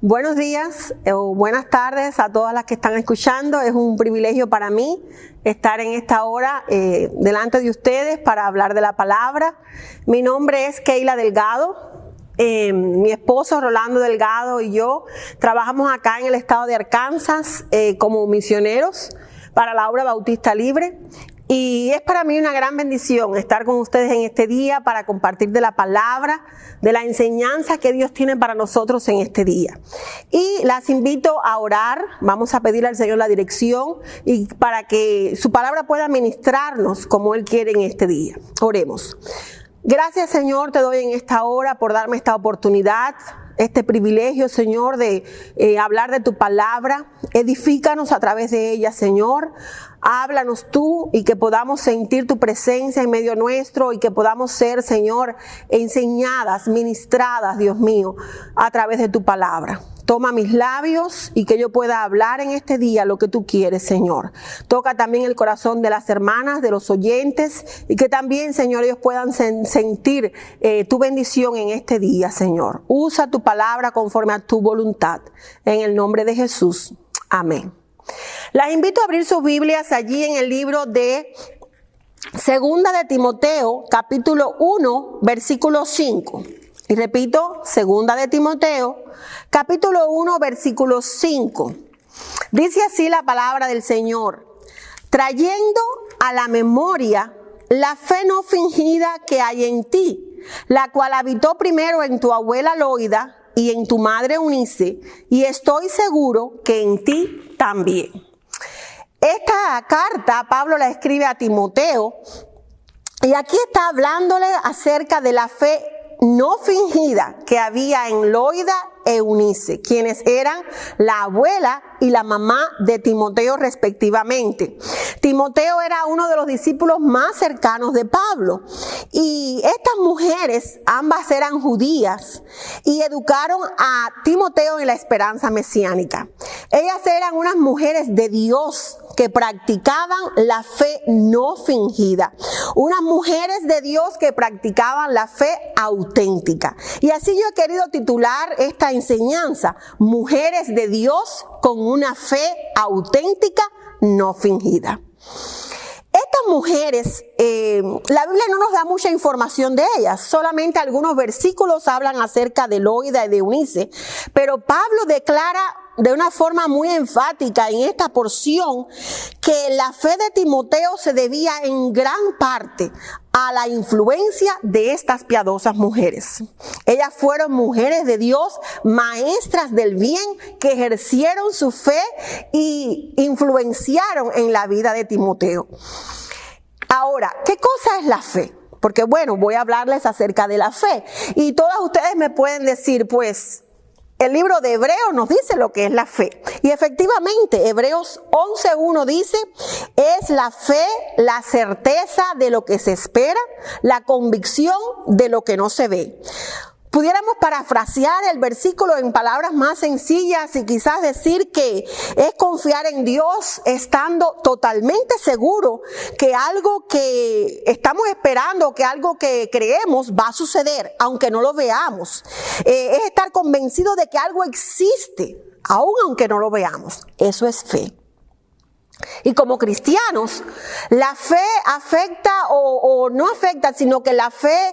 Buenos días o buenas tardes a todas las que están escuchando. Es un privilegio para mí estar en esta hora delante de ustedes para hablar de la palabra. Mi nombre es Keila Delgado. Mi esposo Rolando Delgado y yo trabajamos acá en el estado de Arkansas como misioneros para la obra Bautista Libre. Y es para mí una gran bendición estar con ustedes en este día para compartir de la palabra, de la enseñanza que Dios tiene para nosotros en este día. Y las invito a orar, vamos a pedirle al Señor la dirección y para que su palabra pueda ministrarnos como Él quiere en este día. Oremos. Gracias, Señor, te doy en esta hora por darme esta oportunidad, este privilegio, Señor, de hablar de tu palabra. Edifícanos a través de ella, Señor. Háblanos tú y que podamos sentir tu presencia en medio nuestro y que podamos ser, Señor, enseñadas, ministradas, Dios mío, a través de tu palabra. Toma mis labios y que yo pueda hablar en este día lo que tú quieres, Señor. Toca también el corazón de las hermanas, de los oyentes y que también, Señor, ellos puedan sentir tu bendición en este día, Señor. Usa tu palabra conforme a tu voluntad. En el nombre de Jesús. Amén. Las invito a abrir sus Biblias allí en el libro de Segunda de Timoteo, capítulo 1, versículo 5. Y repito, Segunda de Timoteo, capítulo 1, versículo 5. Dice así la palabra del Señor: trayendo a la memoria la fe no fingida que hay en ti, la cual habitó primero en tu abuela Loida y en tu madre Eunice, y estoy seguro que en ti también. Esta carta Pablo la escribe a Timoteo y aquí está hablándole acerca de la fe no fingida que había en Loida e Eunice, quienes eran la abuela y la mamá de Timoteo respectivamente. Timoteo era uno de los discípulos más cercanos de Pablo y estas mujeres, ambas eran judías y educaron a Timoteo en la esperanza mesiánica. Ellas eran unas mujeres de Dios que practicaban la fe no fingida, unas mujeres de Dios que practicaban la fe auténtica. Y así yo he querido titular esta enseñanza: Mujeres de Dios con una fe auténtica no fingida. Estas mujeres, la Biblia no nos da mucha información de ellas, solamente algunos versículos hablan acerca de Loida y de Eunice, pero Pablo declara de una forma muy enfática en esta porción que la fe de Timoteo se debía en gran parte a la influencia de estas piadosas mujeres. Ellas fueron mujeres de Dios, maestras del bien, que ejercieron su fe y influenciaron en la vida de Timoteo. Ahora, ¿qué cosa es la fe? Porque bueno, voy a hablarles acerca de la fe y todas ustedes me pueden decir, pues, el libro de Hebreos nos dice lo que es la fe. Y efectivamente, Hebreos 11:1 dice: es la fe, la certeza de lo que se espera, la convicción de lo que no se ve. Pudiéramos parafrasear el versículo en palabras más sencillas y quizás decir que es confiar en Dios estando totalmente seguro que algo que estamos esperando, que algo que creemos va a suceder, aunque no lo veamos. Es estar convencido de que algo existe, aun aunque no lo veamos. Eso es fe. Y como cristianos, la fe afecta o no afecta, sino que la fe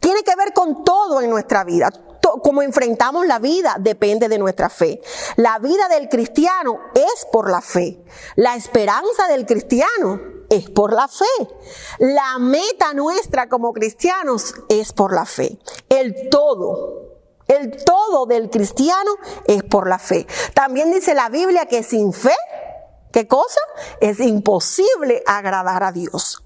tiene que ver con todo en nuestra vida. Como enfrentamos la vida depende de nuestra fe. La vida del cristiano es por la fe. La esperanza del cristiano es por la fe. La meta nuestra como cristianos es por la fe. El todo del cristiano es por la fe. También dice la Biblia que sin fe, ¿qué cosa? Es imposible agradar a Dios.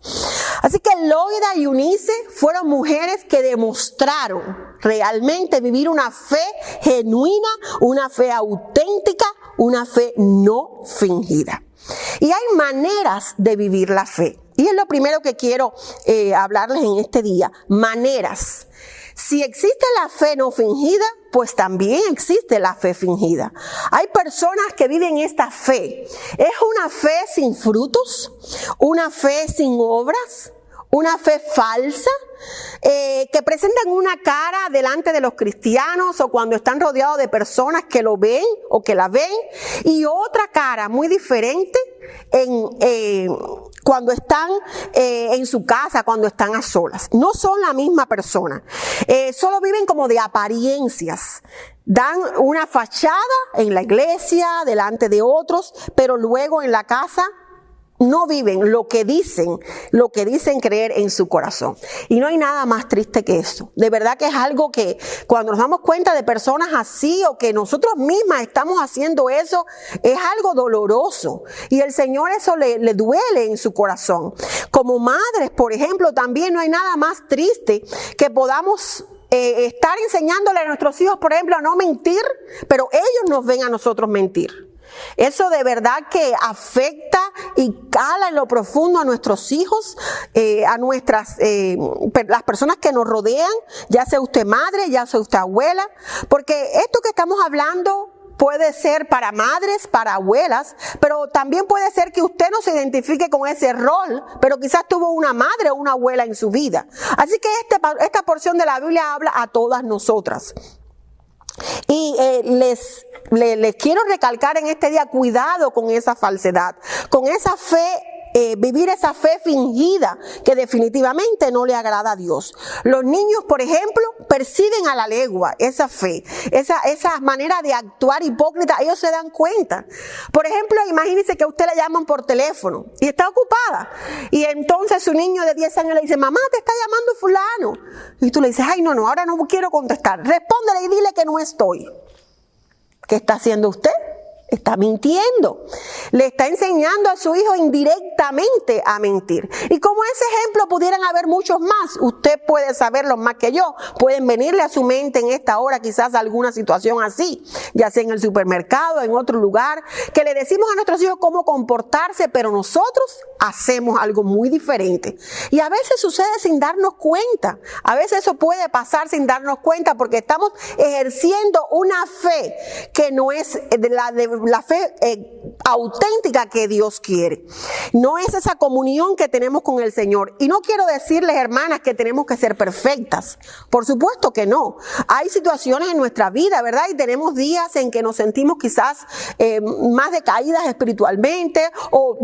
Así que Loida y Eunice fueron mujeres que demostraron realmente vivir una fe genuina, una fe auténtica, una fe no fingida. Y hay maneras de vivir la fe. Y es lo primero que quiero hablarles en este día. Maneras. Si existe la fe no fingida, pues también existe la fe fingida. Hay personas que viven esta fe. Es una fe sin frutos, una fe sin obras, una fe falsa, que presentan una cara delante de los cristianos o cuando están rodeados de personas que lo ven o que la ven, y otra cara muy diferente cuando están en su casa, cuando están a solas. No son la misma persona, solo viven como de apariencias. Dan una fachada en la iglesia, delante de otros, pero luego en la casa no viven lo que dicen creer en su corazón. Y no hay nada más triste que eso. De verdad que es algo que cuando nos damos cuenta de personas así o que nosotros mismas estamos haciendo eso, es algo doloroso. Y el Señor eso le duele en su corazón. Como madres, por ejemplo, también no hay nada más triste que podamos estar enseñándole a nuestros hijos, por ejemplo, a no mentir, pero ellos nos ven a nosotros mentir. Eso de verdad que afecta y cala en lo profundo a nuestros hijos, a las personas que nos rodean, ya sea usted madre, ya sea usted abuela, porque esto que estamos hablando puede ser para madres, para abuelas, pero también puede ser que usted no se identifique con ese rol, pero quizás tuvo una madre o una abuela en su vida. Así que esta porción de la Biblia habla a todas nosotras. Y les quiero recalcar en este día, cuidado con esa falsedad, con esa fe, vivir esa fe fingida que definitivamente no le agrada a Dios. Los niños, por ejemplo, perciben a la legua esa fe, esa manera de actuar hipócrita, ellos se dan cuenta. Por ejemplo, imagínense que a usted le llaman por teléfono y está ocupada, y entonces su niño de 10 años le dice: mamá, te está llamando fulano, y tú le dices: ay, no, ahora no quiero contestar, respóndele y dile que no estoy. ¿Qué está haciendo usted? Está mintiendo. Le está enseñando a su hijo indirectamente a mentir. Y como ese ejemplo pudieran haber muchos más. Usted puede saberlos más que yo. Pueden venirle a su mente en esta hora quizás alguna situación así, ya sea en el supermercado, en otro lugar, que le decimos a nuestros hijos cómo comportarse, pero nosotros hacemos algo muy diferente. Y a veces sucede sin darnos cuenta. A veces eso puede pasar sin darnos cuenta porque estamos ejerciendo una fe que no es la fe auténtica que Dios quiere. No es esa comunión que tenemos con el Señor. Y no quiero decirles, hermanas, que tenemos que ser perfectas. Por supuesto que no. Hay situaciones en nuestra vida, ¿verdad? Y tenemos días en que nos sentimos quizás más decaídas espiritualmente, o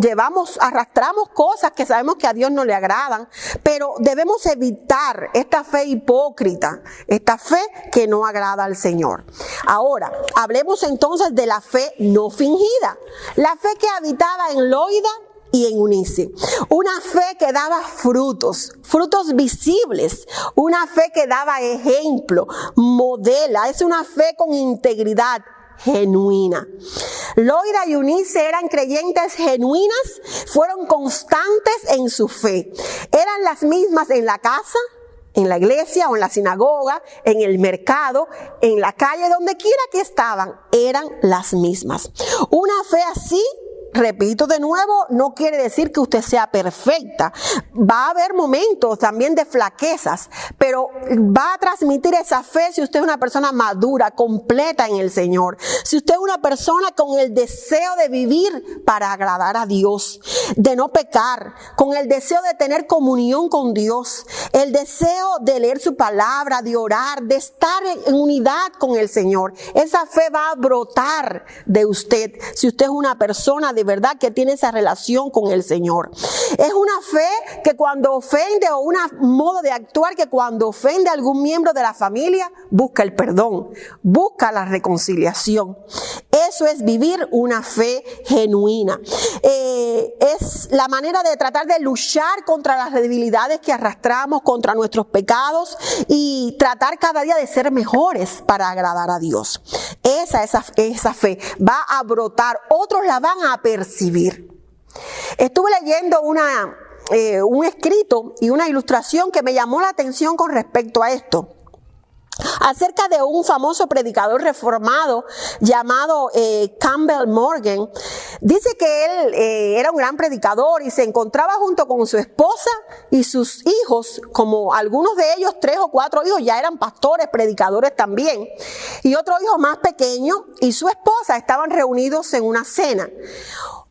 arrastramos cosas que sabemos que a Dios no le agradan. Pero debemos evitar esta fe hipócrita, esta fe que no agrada al Señor. Ahora, hablemos entonces de la fe no fingida. La fe que habitaba en Loida y en Eunice. Una fe que daba frutos visibles. Una fe que daba ejemplo, modela. Es una fe con integridad genuina. Loida y Eunice eran creyentes genuinas, fueron constantes en su fe. Eran las mismas en la casa, en la iglesia o en la sinagoga, en el mercado, en la calle, donde quiera que estaban, eran las mismas. Una fe así, repito de nuevo, no quiere decir que usted sea perfecta. Va a haber momentos también de flaquezas, pero va a transmitir esa fe si usted es una persona madura, completa en el Señor. Si usted es una persona con el deseo de vivir para agradar a Dios, de no pecar, con el deseo de tener comunión con Dios, el deseo de leer su palabra, de orar, de estar en unidad con el Señor. Esa fe va a brotar de usted si usted es una persona de verdad que tiene esa relación con el Señor. Es una fe que cuando ofende, o un modo de actuar que cuando ofende a algún miembro de la familia, busca el perdón, busca la reconciliación. Eso es vivir una fe genuina. Es la manera de tratar de luchar contra las debilidades que arrastramos, contra nuestros pecados, y tratar cada día de ser mejores para agradar a Dios. Esa fe va a brotar, otros la van a percibir. Estuve leyendo un escrito y una ilustración que me llamó la atención con respecto a esto, acerca de un famoso predicador reformado llamado Campbell Morgan. Dice que él era un gran predicador y se encontraba junto con su esposa y sus hijos, como algunos de ellos, 3 o 4 hijos, ya eran pastores, predicadores también, y otro hijo más pequeño y su esposa estaban reunidos en una cena.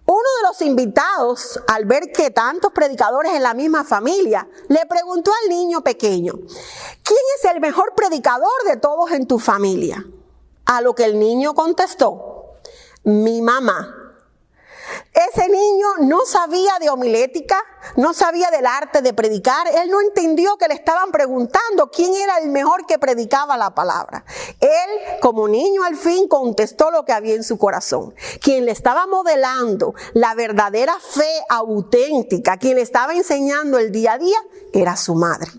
Uno de los invitados, al ver que tantos predicadores en la misma familia, le preguntó al niño pequeño: ¿quién es el mejor predicador de todos en tu familia? A lo que el niño contestó: mi mamá. Ese niño no sabía de homilética, no sabía del arte de predicar. Él no entendió que le estaban preguntando quién era el mejor que predicaba la palabra. Él, como niño, al fin contestó lo que había en su corazón. Quien le estaba modelando la verdadera fe auténtica, quien le estaba enseñando el día a día, era su madre.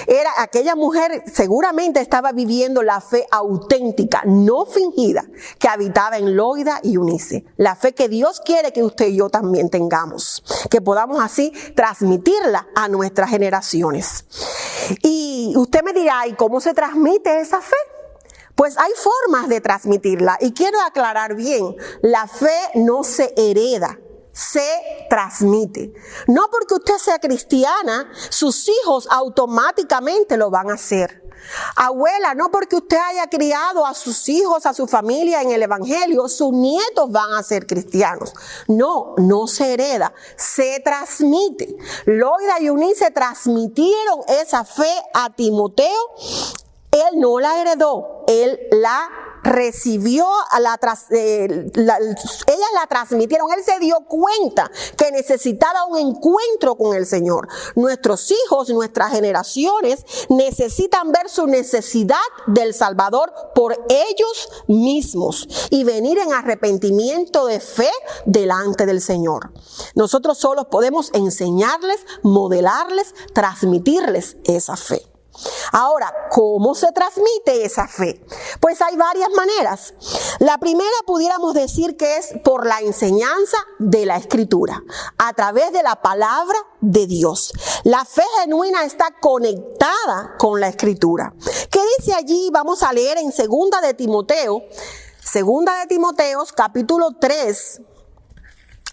Era aquella mujer, seguramente estaba viviendo la fe auténtica, no fingida, que habitaba en Loida y Eunice. La fe que Dios quiere que usted y yo también tengamos, que podamos así transmitirla a nuestras generaciones. Y usted me dirá: ¿y cómo se transmite esa fe? Pues hay formas de transmitirla, y quiero aclarar bien: la fe no se hereda, se transmite. No porque usted sea cristiana, sus hijos automáticamente lo van a hacer. Abuela, no porque usted haya criado a sus hijos, a su familia en el evangelio, sus nietos van a ser cristianos. No, no se hereda, se transmite. Loida y Eunice transmitieron esa fe a Timoteo. Él no la heredó, él la recibió, ellas la transmitieron. Él se dio cuenta que necesitaba un encuentro con el Señor. Nuestros hijos, nuestras generaciones necesitan ver su necesidad del Salvador por ellos mismos y venir en arrepentimiento de fe delante del Señor. Nosotros solos podemos enseñarles, modelarles, transmitirles esa fe. Ahora, ¿cómo se transmite esa fe? Pues hay varias maneras. La primera pudiéramos decir que es por la enseñanza de la Escritura, a través de la palabra de Dios. La fe genuina está conectada con la Escritura. ¿Qué dice allí? Vamos a leer en Segunda de Timoteo, capítulo 3,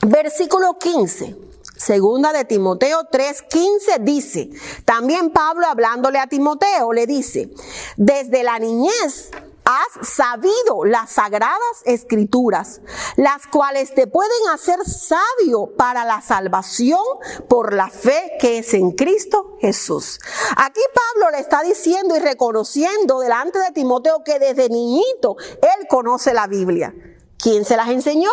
versículo 15. Segunda de Timoteo 3:15 dice, también Pablo hablándole a Timoteo le dice: desde la niñez has sabido las sagradas escrituras, las cuales te pueden hacer sabio para la salvación por la fe que es en Cristo Jesús. Aquí Pablo le está diciendo y reconociendo delante de Timoteo que desde niñito él conoce la Biblia. ¿Quién se las enseñó?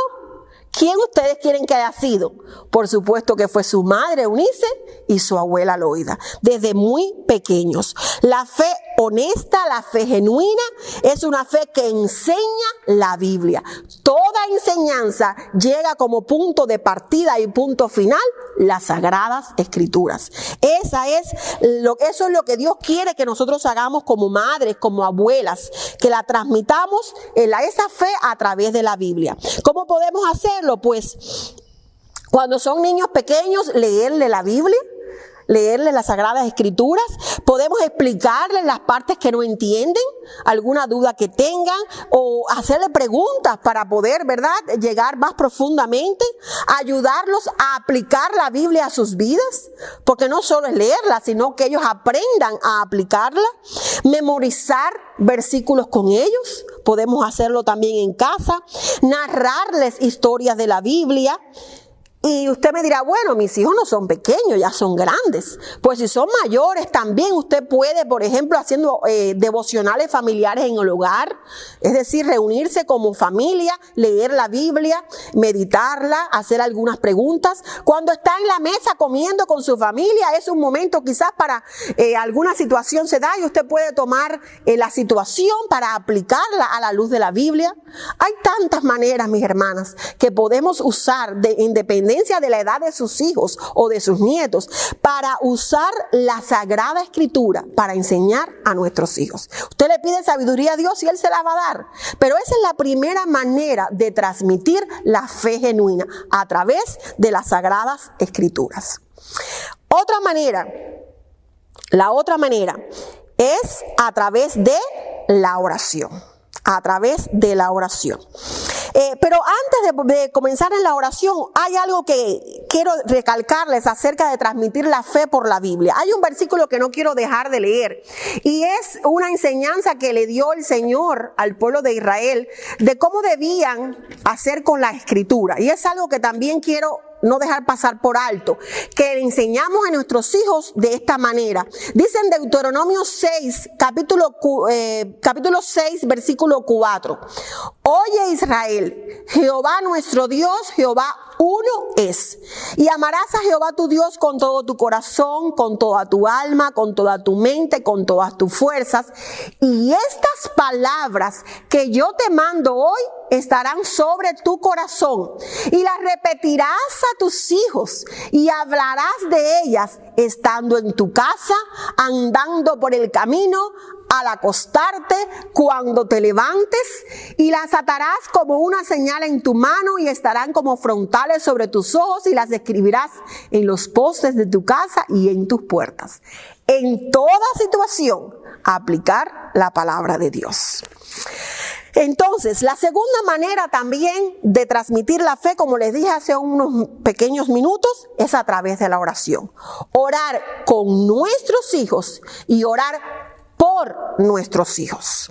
¿Quién ustedes quieren que haya sido? Por supuesto que fue su madre Eunice y su abuela Loida, desde muy pequeños. La fe honesta, la fe genuina, es una fe que enseña la Biblia. Toda enseñanza llega como punto de partida y punto final, las sagradas escrituras. Eso es lo que Dios quiere que nosotros hagamos como madres, como abuelas, que la transmitamos esa fe a través de la Biblia. ¿Cómo podemos hacerlo? Pues cuando son niños pequeños, leerle la Biblia, leerle las Sagradas Escrituras. Podemos explicarles las partes que no entienden, alguna duda que tengan, o hacerle preguntas para poder, ¿verdad?, llegar más profundamente, ayudarlos a aplicar la Biblia a sus vidas, porque no solo es leerla, sino que ellos aprendan a aplicarla, memorizar versículos con ellos. Podemos hacerlo también en casa, narrarles historias de la Biblia. Y usted me dirá, bueno, mis hijos no son pequeños, ya son grandes. Pues si son mayores, también usted puede, por ejemplo, haciendo devocionales familiares en el hogar, es decir, reunirse como familia, leer la Biblia, meditarla, hacer algunas preguntas. Cuando está en la mesa comiendo con su familia, es un momento quizás para alguna situación se da y usted puede tomar la situación para aplicarla a la luz de la Biblia. Hay tantas maneras, mis hermanas, que podemos usar independientemente de la edad de sus hijos o de sus nietos, para usar la Sagrada Escritura para enseñar a nuestros hijos. Usted le pide sabiduría a Dios y Él se la va a dar, pero esa es la primera manera de transmitir la fe genuina, a través de las Sagradas Escrituras. La otra manera es a través de la oración. A través de la oración. Pero antes de comenzar en la oración, hay algo que quiero recalcarles acerca de transmitir la fe por la Biblia. Hay un versículo que no quiero dejar de leer y es una enseñanza que le dio el Señor al pueblo de Israel de cómo debían hacer con la Escritura. Y es algo que también quiero no dejar pasar por alto, que le enseñamos a nuestros hijos de esta manera. Dice en Deuteronomio 6, capítulo 6, versículo 4. Oye Israel, Jehová nuestro Dios, Jehová uno es. Y amarás a Jehová tu Dios con todo tu corazón, con toda tu alma, con toda tu mente, con todas tus fuerzas. Y estas palabras que yo te mando hoy estarán sobre tu corazón y las repetirás a tus hijos y hablarás de ellas estando en tu casa, andando por el camino, al acostarte, cuando te levantes, y las atarás como una señal en tu mano y estarán como frontales sobre tus ojos y las escribirás en los postes de tu casa y en tus puertas. En toda situación, aplicar la palabra de Dios. Entonces, la segunda manera también de transmitir la fe, como les dije hace unos pequeños minutos, es a través de la oración. Orar con nuestros hijos y orar por nuestros hijos.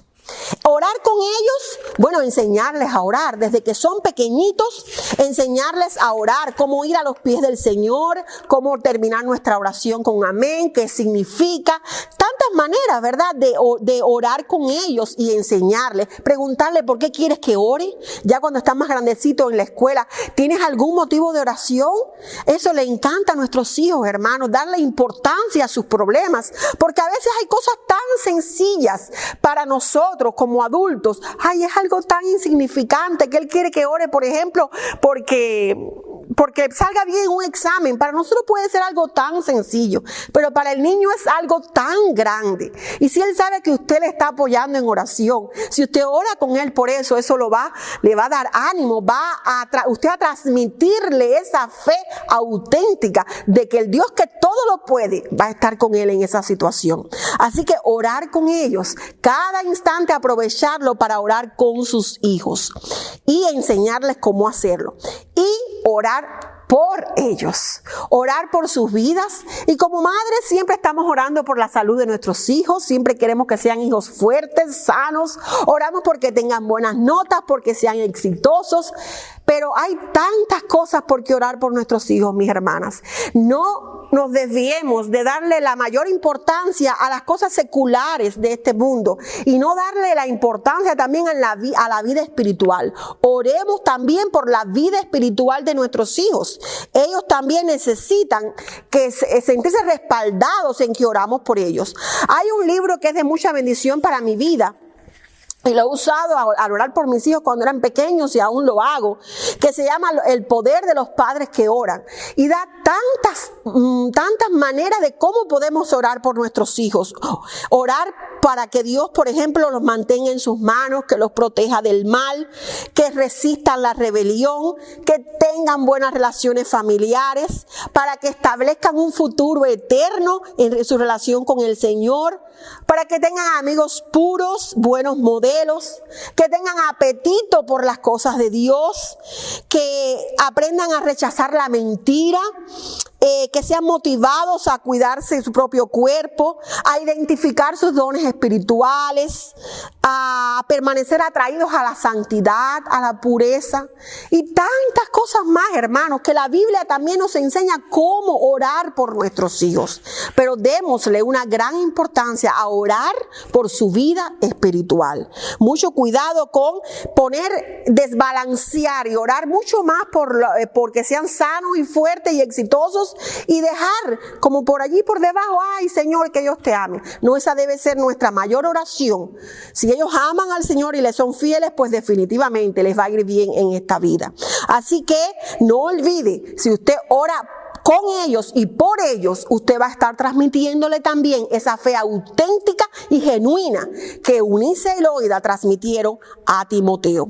Orar con ellos, bueno, enseñarles a orar. Desde que son pequeñitos, enseñarles a orar, cómo ir a los pies del Señor, cómo terminar nuestra oración con amén, qué significa. Tantas maneras, ¿verdad?, de orar con ellos y enseñarles. Preguntarle, ¿por qué quieres que ore? Ya cuando estás más grandecito en la escuela, ¿tienes algún motivo de oración? Eso le encanta a nuestros hijos, hermanos, darle importancia a sus problemas, porque a veces hay cosas tan sencillas para nosotros como adultos. Ay, es algo tan insignificante que él quiere que ore, por ejemplo, porque salga bien un examen. Para nosotros puede ser algo tan sencillo, pero para el niño es algo tan grande. Y si él sabe que usted le está apoyando en oración, si usted ora con él por eso, eso le va a dar ánimo, usted a transmitirle esa fe auténtica de que el Dios que todo lo puede va a estar con él en esa situación. Así que orar con ellos, cada instante aprovecharlo para orar con sus hijos y enseñarles cómo hacerlo. Y orar por ellos, orar por sus vidas. Y como madres siempre estamos orando por la salud de nuestros hijos, siempre queremos que sean hijos fuertes, sanos, oramos porque tengan buenas notas, porque sean exitosos, pero hay tantas cosas por qué orar por nuestros hijos, mis hermanas. No nos desviemos de darle la mayor importancia a las cosas seculares de este mundo y no darle la importancia también a la vida espiritual. Oremos también por la vida espiritual de nuestros hijos. Ellos también necesitan sentirse respaldados en que oramos por ellos. Hay un libro que es de mucha bendición para mi vida, y lo he usado al orar por mis hijos cuando eran pequeños y aún lo hago, que se llama El poder de los padres que oran. Y da tantas maneras de cómo podemos orar por nuestros hijos. Orar para que Dios, por ejemplo, los mantenga en sus manos, que los proteja del mal, que resistan la rebelión, que tengan buenas relaciones familiares, para que establezcan un futuro eterno en su relación con el Señor, para que tengan amigos puros, buenos modelos, que tengan apetito por las cosas de Dios, que aprendan a rechazar la mentira, que sean motivados a cuidarse de su propio cuerpo, a identificar sus dones espirituales, a permanecer atraídos a la santidad, a la pureza y tantas cosas más, hermanos, que la Biblia también nos enseña cómo orar por nuestros hijos. Pero démosle una gran importancia a orar por su vida espiritual. Mucho cuidado con desbalancear y orar mucho más porque sean sanos y fuertes y exitosos, y dejar como por allí por debajo, ay Señor, que Dios te ame. No, esa debe ser nuestra mayor oración. Si ellos aman al Señor y le son fieles, pues definitivamente les va a ir bien en esta vida. Así que no olvide, si usted ora con ellos y por ellos, usted va a estar transmitiéndole también esa fe auténtica y genuina que Eunice y Loida transmitieron a Timoteo.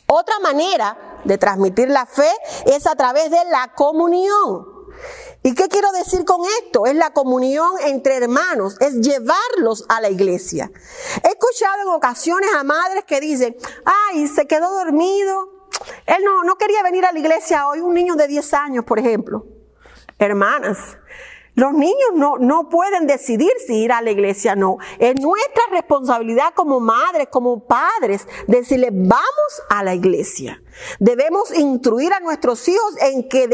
Otra manera de transmitir la fe es a través de la comunión. ¿Y qué quiero decir con esto? Es la comunión entre hermanos, es llevarlos a la iglesia. He escuchado en ocasiones a madres que dicen, ay, se quedó dormido, él no quería venir a la iglesia hoy, un niño de 10 años, por ejemplo. Hermanas, los niños no pueden decidir si ir a la iglesia o no. Es nuestra responsabilidad como madres, como padres, decirles, vamos a la iglesia. Debemos instruir a nuestros hijos en que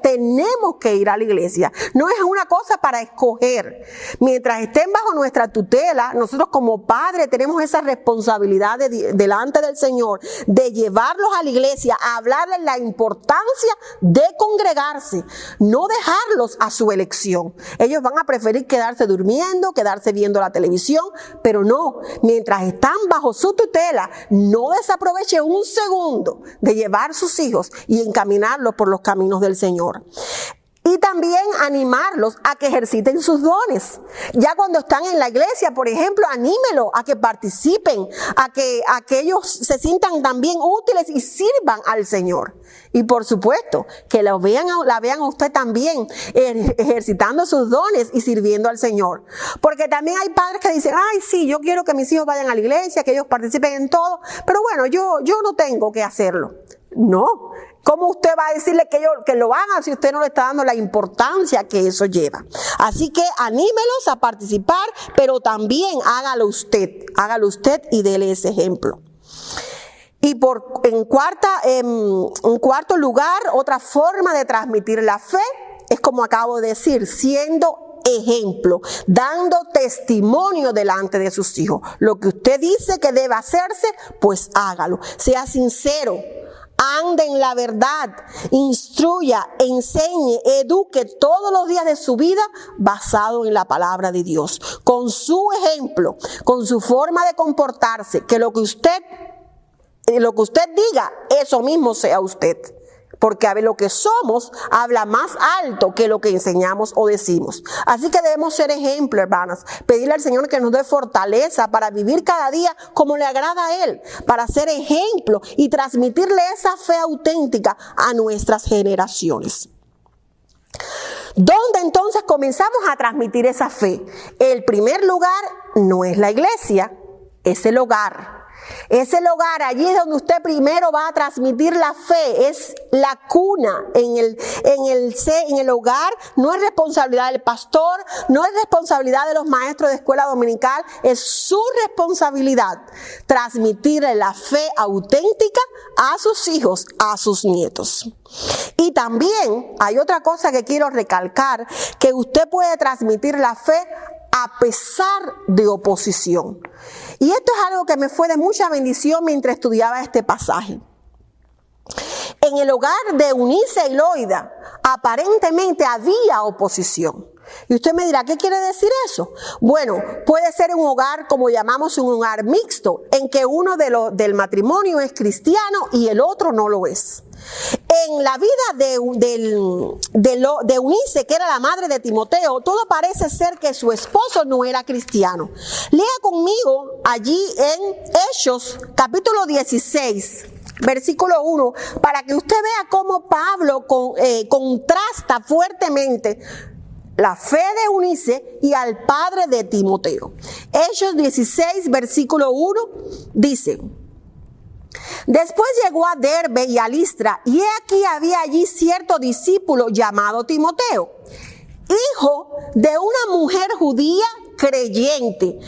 tenemos que ir a la iglesia. No es una cosa para escoger. Mientras estén bajo nuestra tutela, nosotros como padres tenemos esa responsabilidad delante del Señor de llevarlos a la iglesia, a hablarles la importancia de congregarse, no dejarlos a su elección. Ellos van a preferir quedarse durmiendo, quedarse viendo la televisión, pero no, mientras están bajo su tutela, no desaproveche un segundo de llevar sus hijos y encaminarlos por los caminos del Señor. Y también animarlos a que ejerciten sus dones. Ya cuando están en la iglesia, por ejemplo, anímelo a que participen, a que ellos se sientan también útiles y sirvan al Señor. Y por supuesto, que la vean a usted también ejercitando sus dones y sirviendo al Señor. Porque también hay padres que dicen, ay, sí, yo quiero que mis hijos vayan a la iglesia, que ellos participen en todo, pero bueno, yo no tengo que hacerlo. No. ¿Cómo usted va a decirle que lo hagan si usted no le está dando la importancia que eso lleva? Así que anímelos a participar, pero también hágalo usted y déle ese ejemplo. Y en cuarto lugar, otra forma de transmitir la fe es como acabo de decir, siendo ejemplo, dando testimonio delante de sus hijos. Lo que usted dice que debe hacerse, pues hágalo. Sea sincero. Ande en la verdad, instruya, enseñe, eduque todos los días de su vida basado en la palabra de Dios. Con su ejemplo, con su forma de comportarse, que lo que usted diga, eso mismo sea usted. Porque a ver, lo que somos habla más alto que lo que enseñamos o decimos. Así que debemos ser ejemplo, hermanas. Pedirle al Señor que nos dé fortaleza para vivir cada día como le agrada a Él. Para ser ejemplo y transmitirle esa fe auténtica a nuestras generaciones. ¿Dónde entonces comenzamos a transmitir esa fe? El primer lugar no es la iglesia, es el hogar. Es el hogar, allí es donde usted primero va a transmitir la fe, es la cuna en el hogar. No es responsabilidad del pastor, no es responsabilidad de los maestros de escuela dominical, es su responsabilidad transmitirle la fe auténtica a sus hijos, a sus nietos. Y también hay otra cosa que quiero recalcar, que usted puede transmitir la fe a pesar de oposición. Y esto es algo que me fue de mucha bendición mientras estudiaba este pasaje. En el hogar de Eunice y Loida, aparentemente había oposición. Y usted me dirá, ¿qué quiere decir eso? Bueno, puede ser un hogar, como llamamos un hogar mixto, en que uno del matrimonio es cristiano y el otro no lo es. En la vida de Eunice, que era la madre de Timoteo, todo parece ser que su esposo no era cristiano. Lea conmigo allí en Hechos, capítulo 16, versículo 1, para que usted vea cómo Pablo contrasta fuertemente la fe de Eunice y al padre de Timoteo. Hechos 16, versículo 1, dice: Después llegó a Derbe y a Listra, y he aquí había allí cierto discípulo llamado Timoteo, hijo de una mujer judía creyente,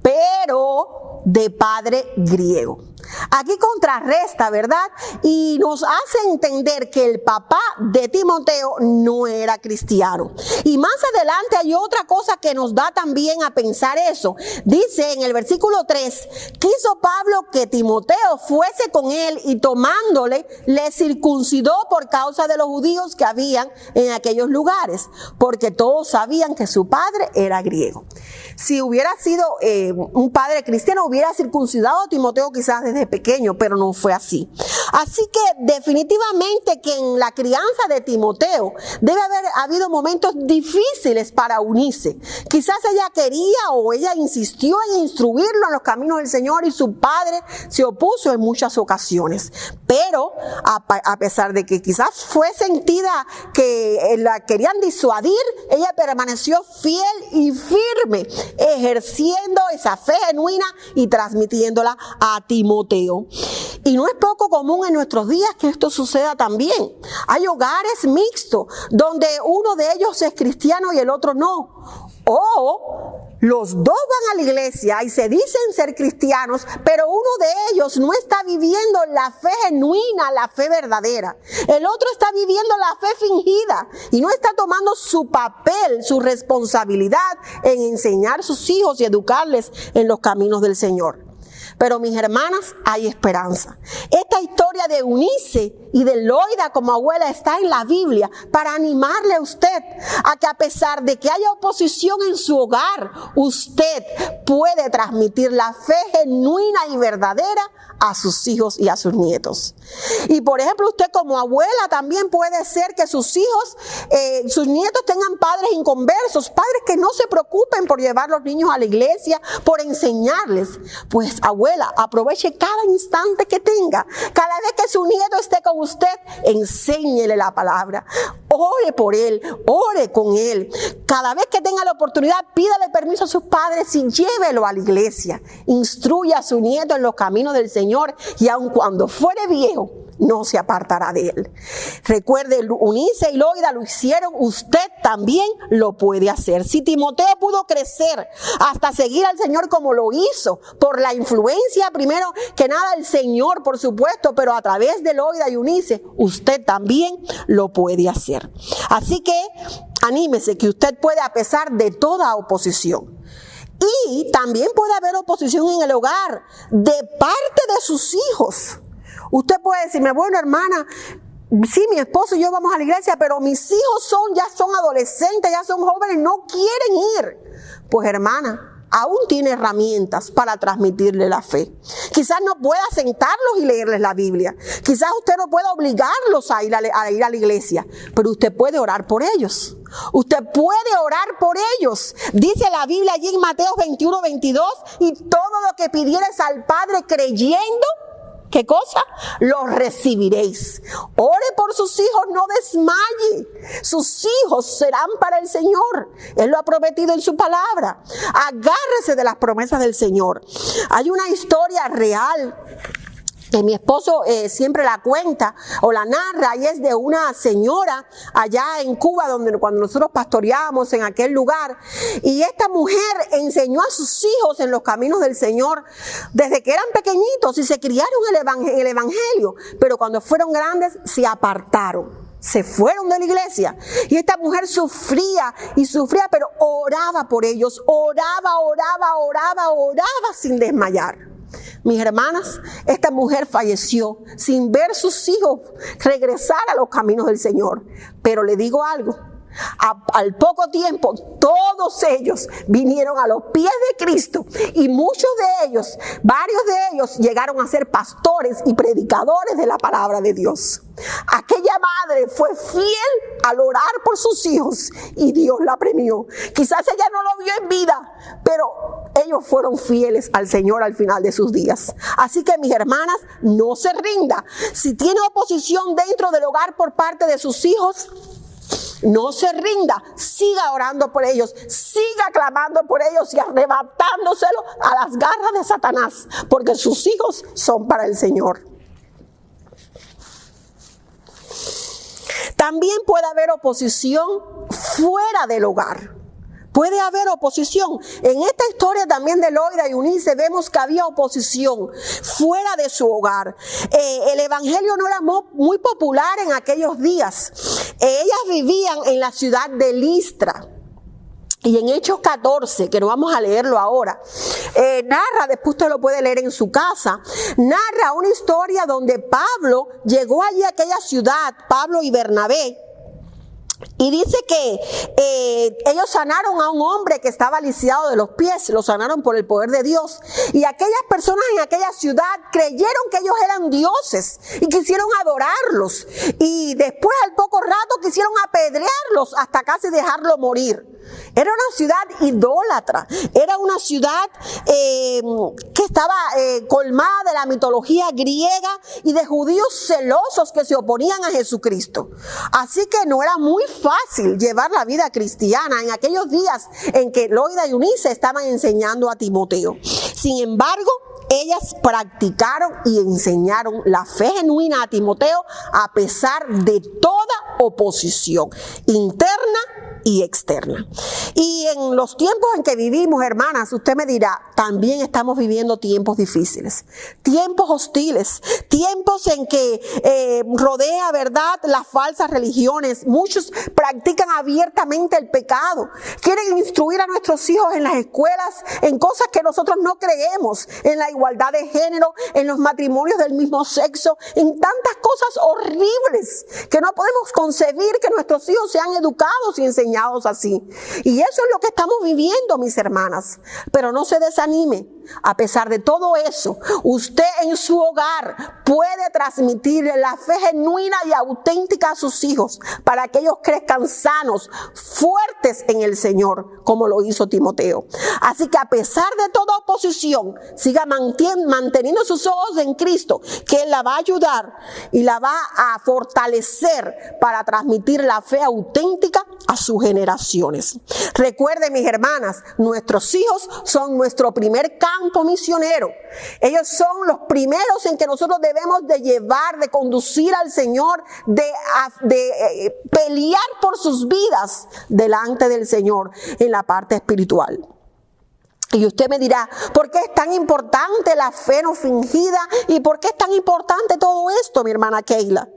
pero de padre griego. Aquí contrarresta, ¿verdad? Y nos hace entender que el papá de Timoteo no era cristiano. Y más adelante hay otra cosa que nos da también a pensar eso. Dice en el versículo 3, quiso Pablo que Timoteo fuese con él y tomándole, le circuncidó por causa de los judíos que habían en aquellos lugares, porque todos sabían que su padre era griego. Si hubiera sido un padre cristiano, hubiera circuncidado a Timoteo quizás desde pequeño, pero no fue así. Así que definitivamente que en la crianza de Timoteo debe haber habido momentos difíciles para Eunice. Quizás ella quería o ella insistió en instruirlo en los caminos del Señor y su padre se opuso en muchas ocasiones. Pero a pesar de que quizás fue sentida que la querían disuadir, ella permaneció fiel y firme, ejerciendo esa fe genuina y transmitiéndola a Timoteo. Y no es poco común en nuestros días que esto suceda también. Hay hogares mixtos donde uno de ellos es cristiano y el otro no. O los dos van a la iglesia y se dicen ser cristianos, pero uno de ellos no está viviendo la fe genuina, la fe verdadera. El otro está viviendo la fe fingida y no está tomando su papel, su responsabilidad en enseñar a sus hijos y educarles en los caminos del Señor. Pero mis hermanas, hay esperanza. Esta historia de Eunice y de Loida como abuela está en la Biblia para animarle a usted a que a pesar de que haya oposición en su hogar, usted puede transmitir la fe genuina y verdadera a sus hijos y a sus nietos. Y por ejemplo, usted como abuela también puede ser que sus hijos, sus nietos tengan padres inconversos, padres que no se preocupen por llevar a los niños a la iglesia, por enseñarles. Pues abuela, aproveche cada instante que tenga. Cada vez que su nieto esté con usted, enséñele la palabra. Ore por él, ore con él. Cada vez que tenga la oportunidad, pídale permiso a sus padres y llévelo a la iglesia. Instruya a su nieto en los caminos del Señor y aun cuando fuere viejo, no se apartará de él. Recuerde, Eunice y Loida lo hicieron, usted también lo puede hacer. Si Timoteo pudo crecer hasta seguir al Señor como lo hizo, por la influencia primero que nada del Señor, por supuesto, pero a través de Loida y Eunice, usted también lo puede hacer. Así que anímese que usted puede a pesar de toda oposición. Y también puede haber oposición en el hogar de parte de sus hijos. Usted puede decirme, bueno, hermana, sí, mi esposo y yo vamos a la iglesia, pero mis hijos ya son adolescentes, ya son jóvenes, no quieren ir. Pues hermana, aún tiene herramientas para transmitirle la fe. Quizás no pueda sentarlos y leerles la Biblia. Quizás usted no pueda obligarlos a ir a la iglesia, pero usted puede orar por ellos. Usted puede orar por ellos. Dice la Biblia allí en Mateo 21:22, y todo lo que pidieres al Padre creyendo, ¿qué cosa? Lo recibiréis. Ore por sus hijos, no desmaye. Sus hijos serán para el Señor. Él lo ha prometido en su palabra. Agárrese de las promesas del Señor. Hay una historia real que mi esposo siempre la cuenta o la narra, y es de una señora allá en Cuba, cuando nosotros pastoreábamos en aquel lugar, y esta mujer enseñó a sus hijos en los caminos del Señor desde que eran pequeñitos y se criaron en el Evangelio, pero cuando fueron grandes se apartaron. Se fueron de la iglesia y esta mujer sufría y sufría, pero oraba por ellos, oraba sin desmayar. Mis hermanas, esta mujer falleció sin ver sus hijos regresar a los caminos del Señor. Pero le digo algo, al poco tiempo todos ellos vinieron a los pies de Cristo y muchos de ellos, varios de ellos llegaron a ser pastores y predicadores de la palabra de Dios. Aquella madre fue fiel al orar por sus hijos y Dios la premió. Quizás ella no lo vio en vida, pero ellos fueron fieles al Señor al final de sus días. Así que mis hermanas, no se rinda. Si tiene oposición dentro del hogar por parte de sus hijos, no se rinda, siga orando por ellos, siga clamando por ellos y arrebatándoselo a las garras de Satanás, porque sus hijos son para el Señor. También puede haber oposición fuera del hogar. Puede haber oposición. En esta historia también de Loida y Eunice vemos que había oposición fuera de su hogar. El evangelio no era muy popular en aquellos días. Ellas vivían en la ciudad de Listra. Y en Hechos 14, que no vamos a leerlo ahora, narra, después usted lo puede leer en su casa, narra una historia donde Pablo llegó allí a aquella ciudad, Pablo y Bernabé, Y dice que ellos sanaron a un hombre que estaba lisiado de los pies, lo sanaron por el poder de Dios. Y aquellas personas en aquella ciudad creyeron que ellos eran dioses y quisieron adorarlos. Y después, al poco rato, quisieron apedrearlos hasta casi dejarlo morir. Era una ciudad idólatra, era una ciudad que estaba colmada de la mitología griega y de judíos celosos que se oponían a Jesucristo. Así que no era muy fácil llevar la vida cristiana en aquellos días en que Loida y Eunice estaban enseñando a Timoteo. Sin embargo, ellas practicaron y enseñaron la fe genuina a Timoteo a pesar de toda oposición interna y externa. Y en los tiempos en que vivimos, hermanas, usted me dirá, también estamos viviendo tiempos difíciles, tiempos hostiles, tiempos en que rodea, ¿verdad?, las falsas religiones. Muchos practican abiertamente el pecado, quieren instruir a nuestros hijos en las escuelas en cosas que nosotros no creemos, en la igualdad de género, en los matrimonios del mismo sexo, en tantas cosas horribles que no podemos concebir que nuestros hijos sean educados y enseñados así. Y eso es lo que estamos viviendo, mis hermanas. Pero no se desanime. A pesar de todo eso, usted en su hogar puede transmitir la fe genuina y auténtica a sus hijos para que ellos crezcan sanos, fuertes en el Señor, como lo hizo Timoteo. Así que a pesar de toda oposición, siga manteniendo sus ojos en Cristo, que Él la va a ayudar y la va a fortalecer para transmitir la fe auténtica a sus generaciones. Recuerden, mis hermanas, nuestros hijos son nuestro primer campo misionero. Ellos son los primeros en que nosotros debemos de llevar, de conducir al Señor, de pelear por sus vidas delante del Señor en la parte espiritual. Y usted me dirá, ¿por qué es tan importante la fe no fingida? ¿Y por qué es tan importante todo esto, mi hermana Keila?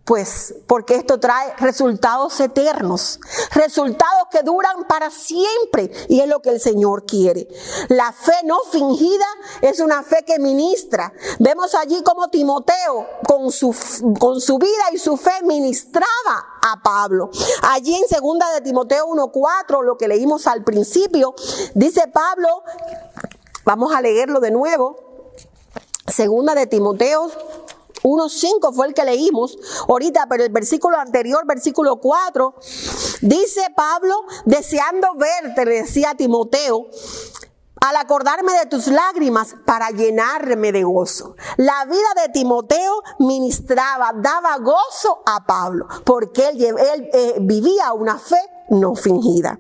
Pues porque esto trae resultados eternos, resultados que duran para siempre, y es lo que el Señor quiere. La fe no fingida es una fe que ministra. Vemos allí como Timoteo con su vida y su fe ministraba a Pablo. Allí en 2 de Timoteo 1:4, lo que leímos al principio, dice Pablo, vamos a leerlo de nuevo, 2 de Timoteo 1:5 fue el que leímos ahorita, pero el versículo anterior, versículo 4, dice Pablo, deseando verte, le decía a Timoteo, al acordarme de tus lágrimas para llenarme de gozo. La vida de Timoteo ministraba, daba gozo a Pablo, porque él vivía una fe no fingida.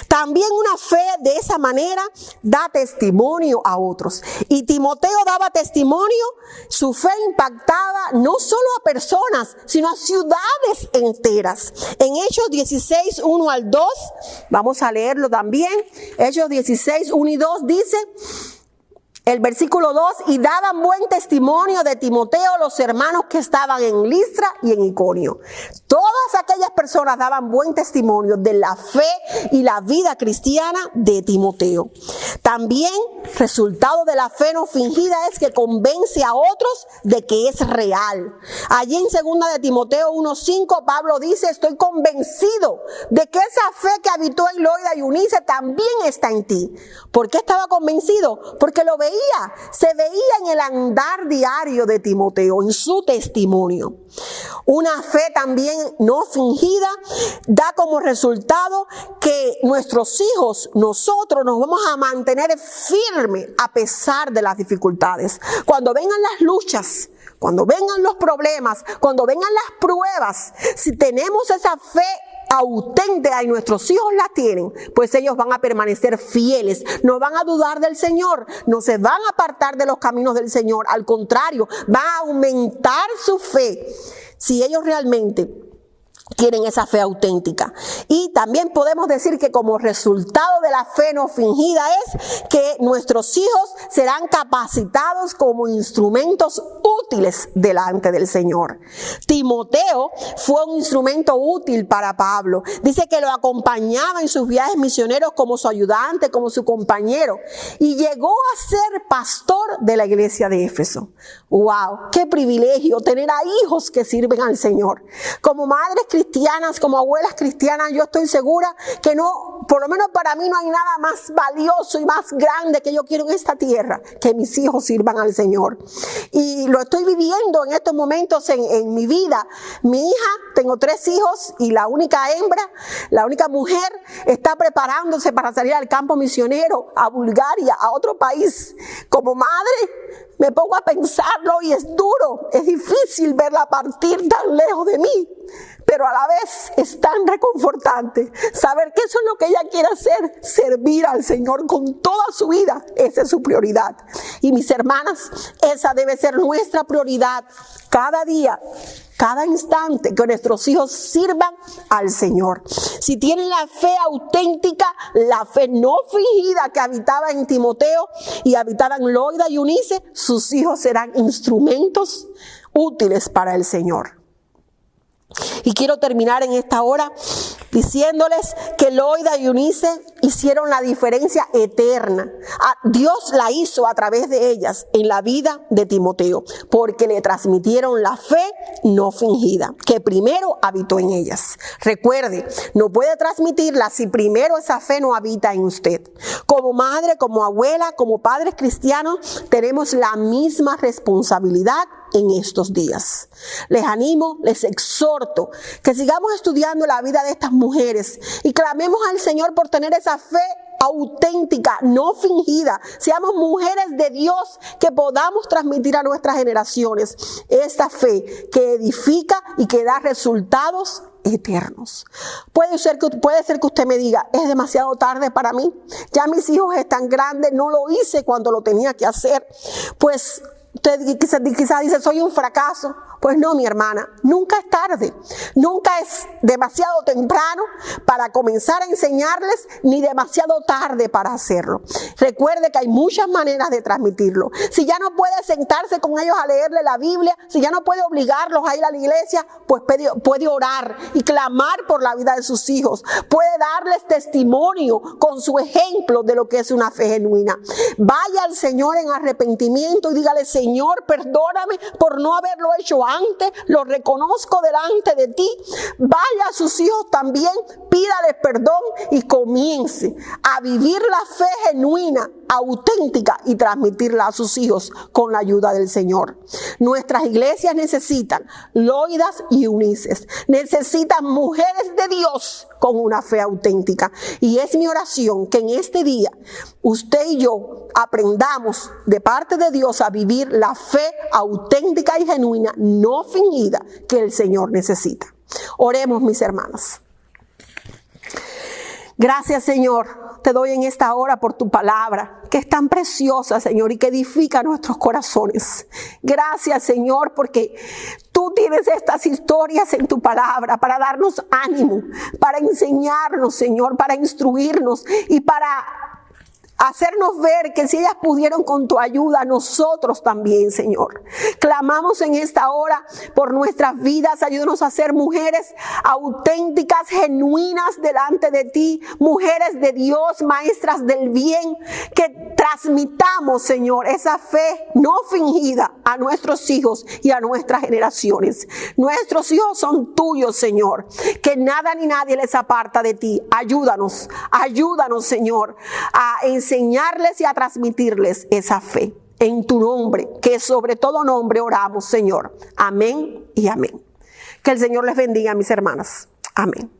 También una fe de esa manera da testimonio a otros. Y Timoteo daba testimonio, su fe impactaba no solo a personas, sino a ciudades enteras. En Hechos 16, 1 al 2, vamos a leerlo también. Hechos 16, 1 y 2 dice, el versículo 2, y daban buen testimonio de Timoteo los hermanos que estaban en Listra y en Iconio. Todas aquellas personas daban buen testimonio de la fe y la vida cristiana de Timoteo. También, resultado de la fe no fingida es que convence a otros de que es real. Allí en 2 de Timoteo 1:5, Pablo dice, estoy convencido de que esa fe que habitó en Loida y Eunice también está en ti. ¿Por qué estaba convencido? Porque lo veía, se veía en el andar diario de Timoteo, en su testimonio. Una fe también no fingida da como resultado que nuestros hijos, nosotros nos vamos a mantener firmes a pesar de las dificultades. Cuando vengan las luchas, cuando vengan los problemas, cuando vengan las pruebas, si tenemos esa fe auténtica y nuestros hijos la tienen, pues ellos van a permanecer fieles, no van a dudar del Señor, no se van a apartar de los caminos del Señor, al contrario, va a aumentar su fe si ellos realmente quieren esa fe auténtica. Y también podemos decir que como resultado de la fe no fingida es que nuestros hijos serán capacitados como instrumentos útiles delante del Señor. Timoteo fue un instrumento útil para Pablo. Dice que lo acompañaba en sus viajes misioneros como su ayudante, como su compañero, y llegó a ser pastor de la iglesia de Éfeso. ¡Wow! ¡Qué privilegio tener a hijos que sirven al Señor! Como madres cristianas, como abuelas cristianas, yo estoy segura que no, por lo menos para mí no hay nada más valioso y más grande que yo quiero en esta tierra, que mis hijos sirvan al Señor. Y lo estoy viviendo en estos momentos en mi vida. Mi hija, tengo 3 hijos y la única hembra, la única mujer, está preparándose para salir al campo misionero, a Bulgaria, a otro país. Como madre, me pongo a pensarlo y es duro, es difícil verla partir tan lejos de mí, pero a la vez es tan reconfortante saber que eso es lo que ella quiere hacer, servir al Señor con toda su vida. Esa es su prioridad. Y mis hermanas, esa debe ser nuestra prioridad cada día, cada instante, que nuestros hijos sirvan al Señor. Si tienen la fe auténtica, la fe no fingida que habitaba en Timoteo y habitaba en Loida y Eunice, sus hijos serán instrumentos útiles para el Señor. Y quiero terminar en esta hora diciéndoles que Loida y Eunice hicieron la diferencia eterna. Dios la hizo a través de ellas en la vida de Timoteo, porque le transmitieron la fe no fingida, que primero habitó en ellas. Recuerde, no puede transmitirla si primero esa fe no habita en usted. Como madre, como abuela, como padres cristianos, tenemos la misma responsabilidad en estos días. Les animo, les exhorto que sigamos estudiando la vida de estas mujeres y clamemos al Señor por tener esa fe auténtica, no fingida. Seamos mujeres de Dios que podamos transmitir a nuestras generaciones esta fe que edifica y que da resultados eternos. Puede ser que usted me diga, es demasiado tarde para mí, ya mis hijos están grandes, no lo hice cuando lo tenía que hacer. Pues usted quizás dice, soy un fracaso. Pues no, mi hermana, nunca es tarde, nunca es demasiado temprano para comenzar a enseñarles, ni demasiado tarde para hacerlo. Recuerde que hay muchas maneras de transmitirlo. Si ya no puede sentarse con ellos a leerle la Biblia, si ya no puede obligarlos a ir a la iglesia, pues puede orar y clamar por la vida de sus hijos. Puede darles testimonio con su ejemplo de lo que es una fe genuina. Vaya al Señor en arrepentimiento y dígale, Señor, perdóname por no haberlo hecho antes, lo reconozco delante de ti. Vaya a sus hijos también, pídales perdón y comience a vivir la fe genuina, auténtica y transmitirla a sus hijos con la ayuda del Señor. Nuestras iglesias necesitan Loidas y Eunices, necesitan mujeres de Dios con una fe auténtica. Y es mi oración que en este día usted y yo aprendamos de parte de Dios a vivir la fe auténtica y genuina, no fingida, que el Señor necesita. Oremos, mis hermanas. Gracias, Señor, te doy en esta hora por tu palabra, que es tan preciosa, Señor, y que edifica nuestros corazones. Gracias, Señor, porque tú tienes estas historias en tu palabra para darnos ánimo, para enseñarnos, Señor, para instruirnos y para hacernos ver que si ellas pudieron con tu ayuda, nosotros también, Señor. Clamamos en esta hora por nuestras vidas. Ayúdanos a ser mujeres auténticas, genuinas delante de ti, mujeres de Dios, maestras del bien, que transmitamos, Señor, esa fe no fingida a nuestros hijos y a nuestras generaciones. Nuestros hijos son tuyos, Señor, que nada ni nadie les aparta de ti. Ayúdanos, Señor, a enseñarles y a transmitirles esa fe. En tu nombre, que sobre todo nombre oramos, Señor. Amén y amén. Que el Señor les bendiga, mis hermanas. Amén.